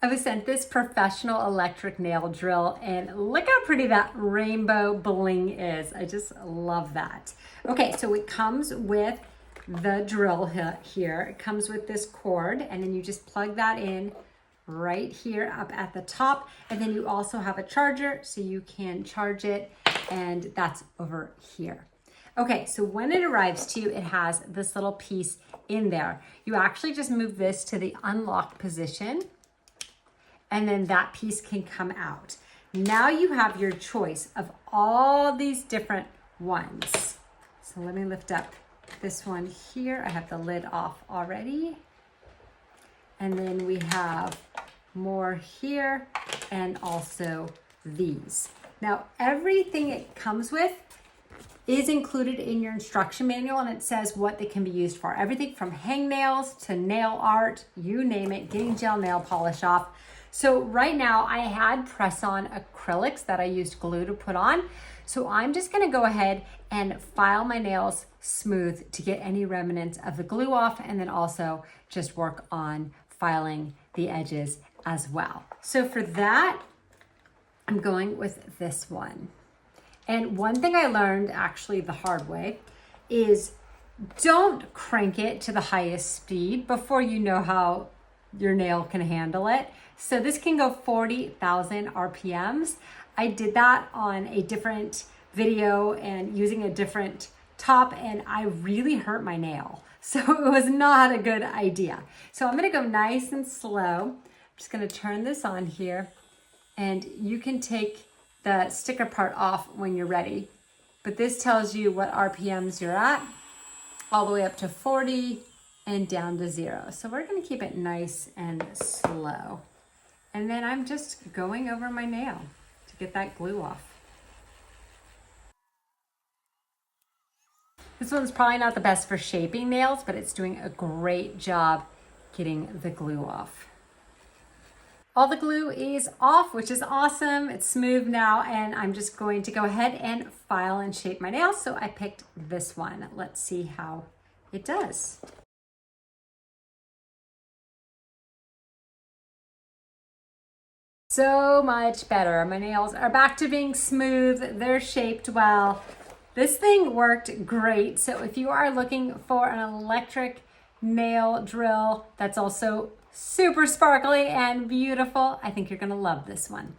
I was sent this professional electric nail drill, and look how pretty that rainbow bling is. I just love that. Okay, so it comes with the drill here. It comes with this cord, and then you just plug that in right here up at the top. And then you also have a charger so you can charge it, and that's over here. Okay, so when it arrives to you, it has this little piece in there. You actually just move this to the unlock position, and then that piece can come out. Now you have your choice of all these different ones. So let me lift up this one here. I have the lid off already. And then we have more here and also these. Now everything it comes with is included in your instruction manual, and it says what they can be used for. Everything from hangnails to nail art, you name it, getting gel nail polish off. So right now I had press-on acrylics that I used glue to put on. So I'm just gonna go ahead and file my nails smooth to get any remnants of the glue off, and then also just work on filing the edges as well. So for that, I'm going with this one. And one thing I learned actually the hard way is don't crank it to the highest speed before you know how your nail can handle it. So this can go 40,000 RPMs. I did that on a different video and using a different top, and I really hurt my nail. So it was not a good idea. So I'm gonna go nice and slow. I'm just gonna turn this on here, and you can take the sticker part off when you're ready. But this tells you what RPMs you're at, all the way up to 40 and down to 0. So we're gonna keep it nice and slow. And then I'm just going over my nail to get that glue off. This one's probably not the best for shaping nails, but it's doing a great job getting the glue off. All the glue is off, which is awesome. It's smooth now, and I'm just going to go ahead and file and shape my nails. So I picked this one. Let's see how it does. So much better. My nails are back to being smooth. They're shaped well. This thing worked great. So if you are looking for an electric nail drill that's also super sparkly and beautiful, I think you're gonna love this one.